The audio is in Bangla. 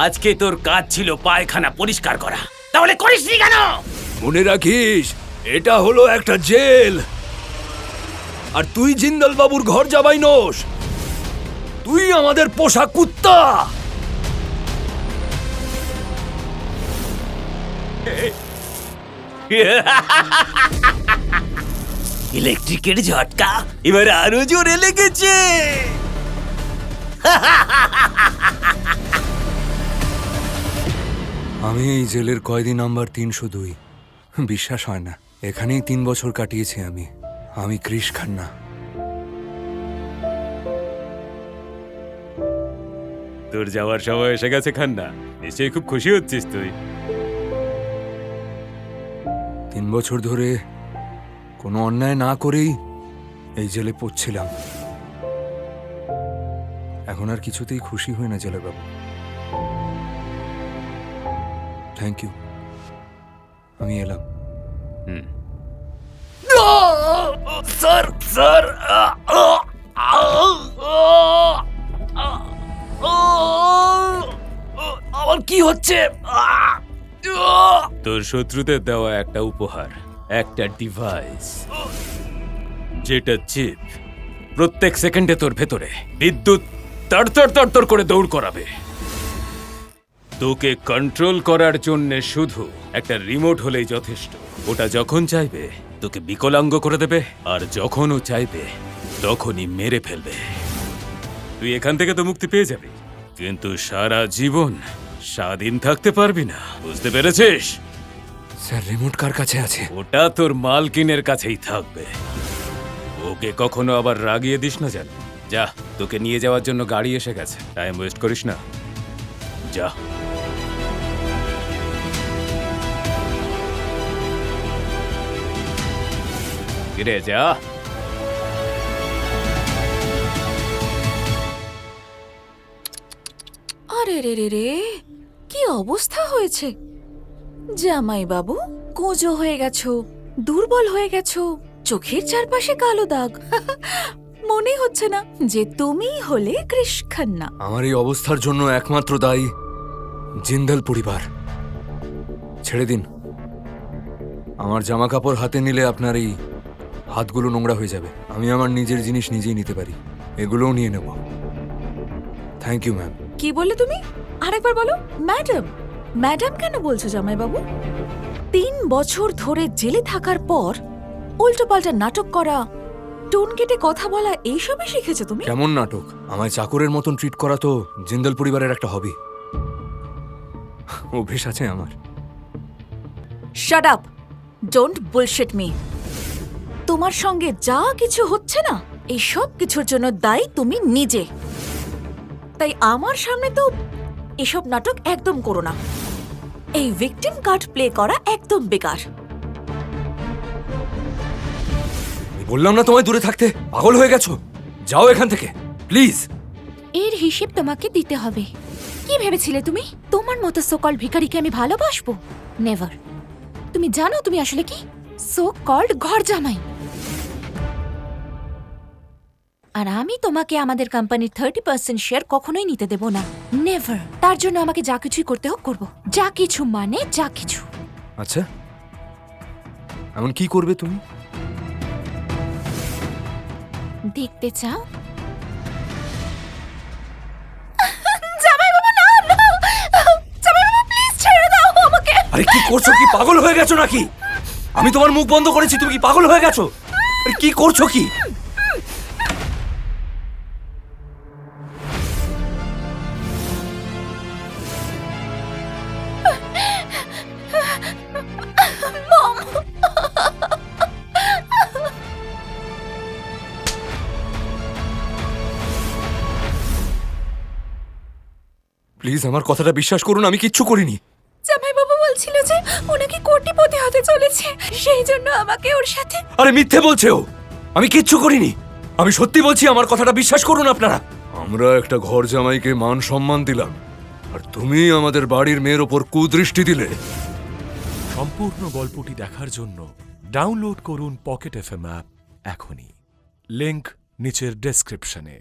আজকে তোর কাজ ছিল পায়খানা পরিষ্কার করা, তাহলে করিসনি কেন? মনে রাখিস, এটা হলো একটা জেল। আর তুই জিন্দাল বাবুর ঘর জামাই নোস, তুই আমাদের পোষা কুত্তা। ইলেকট্রিকের ঝটকা এবার আরো জোরে লেগেছে। আমি এই জেলের কয়েদি নাম্বার 302। বিশ্বাস হয় না, এখানেই 3 বছর কাটিয়েছি আমি কৃষ খান্না। তোর যাওয়ার সময় এসে গেছে খান্না, নিশ্চয়ই খুব খুশি হচ্ছিস তুই। 3 বছর ধরে কোনো অন্যায় না করেই এই জেলে পড়ছিলাম। এখন আর কিছুতেই খুশি হই না জেলে বাবু। থ্যাংক ইউ, আমি এলাম। স্যার স্যার, আমার কি হচ্ছে? তোর শত্রুদের দেওয়া একটা উপহার, একটা ডিভাইস, যেটা চিপ প্রত্যেক সেকেন্ডে তোর ভেতরে বিদ্যুৎ তড়তড় তড়তড় করে দৌড় করাবে। তোকে কন্ট্রোল করার জন্য শুধু একটা রিমোট হলেই যথেষ্ট। ওটা যখন চাইবে তোকে বিকলাঙ্গ করে দেবে, আর যখন ও চাইবে তখনই মেরে ফেলবে। তুই এখান থেকে তো মুক্তি পেয়ে যাবি, কিন্তু সারা জীবন স্বাধীন থাকতে পারবি না, বুঝতে পেরেছিস? স্যার, রিমোট কার কাছে আছে? ওটা তোর মালকিনের কাছেই থাকবে। ওকে কখনো আবার রাগিয়ে দিস না যেন। যা, তোকে নিয়ে যাওয়ার জন্য গাড়ি এসে গেছে, টাইম ওয়েস্ট করিস না, যা। ফিরে যা। আরে রে রে রে, কি অবস্থা হয়েছে জামাই বাবু! কোজো হয়ে গেছো, দুর্বল হয়ে গেছো, চোখের চারপাশে কালো দাগ। মনে হচ্ছে না যে তুমিই হলে কৃষ খান্না। আমার এই অবস্থার জন্য একমাত্র দায়ী জিন্দাল পরিবার। ছেড়ে দিন। আমার জামা কাপড় হাতে নিলে আপনার এই হাতগুলো নোংরা হয়ে যাবে। আমি আমার নিজের জিনিস নিজেই নিতে পারি, এগুলোও নিয়ে নেব। Thank you ma'am. কি বললে তুমি? আরেকবার বলো। ম্যাডাম? ম্যাডাম কেন বলছো জামাই বাবু? 3 বছর ধরে জেলে থাকার পর উল্টোপাল্টা নাটক করা, টোন কেটে কথা বলা, এইসবই শিখেছো তুমি? কেমন নাটক? আমায় চাকরের মতন ট্রিট করা তো জিন্দাল পরিবারের একটা হবি, অভ্যেস আছে আমার। Shut up! Don't bullshit me. তোমার সঙ্গে যা কিছু হচ্ছে না, এই সব কিছুর জন্য দায়ী তুমি নিজে। তাই আমার সামনে তো এসব নাটক একদম করো না। এই ভিকটিম কার্ড প্লে করা একদম বেকার। আমি বললাম না তোমায় দূরে থাকতে? পাগল হয়ে গেছো? যাও এখান থেকে প্লিজ। এর হিসেব তোমাকে দিতে হবে। কি ভেবেছিলে তুমি তোমার মতো সোকল ভিখারিকে আমি ভালোবাসবো? নেভার। তুমি জানো তুমি আসলে কি? সো কল্ড ঘর জামাই। আর আমি তোমাকে আমাদের কোম্পানির 30% শেয়ার কখনোই নিতে দেব না, নেভার। তার জন্য আমাকে যা কিছুই করতে হোক করব, যা কিছু মানে যা কিছু। আচ্ছা, এমন কি করবে তুমি? দেখতে চাও? জামাই বাবু, না না! জামাই বাবু, প্লিজ ছেড়ে দাও আমাকে। আরে কি করছো? কি পাগল হয়ে গেছো নাকি? আমি তোমার মুখ বন্ধ করেছি, তুমি কি পাগল হয়ে গেছো? আরে কি করছো কি? প্লিজ আমার কথাটা বিশ্বাস করুন, আমি কিচ্ছু করিনি। জামাই বাবু বলছিল যে ওনাকে কোটিপতি হতে চলেছে, সেই জন্য আমাকে ওর সাথে। আরে মিথ্যে বলছে ও, আমি কিচ্ছু করিনি। আমি সত্যি বলছি, আমার কথাটা বিশ্বাস করুন আপনারা। আমরা একটা ঘর জামাইকে মান সম্মান দিলাম, আর তুমি আমাদের বাড়ির মেয়ের ওপর কুদৃষ্টি দিলে। সম্পূর্ণ গল্পটি দেখার জন্য ডাউনলোড করুন পকেট এফএম অ্যাপ এখনই। লিংক নিচের ডেসক্রিপশনে।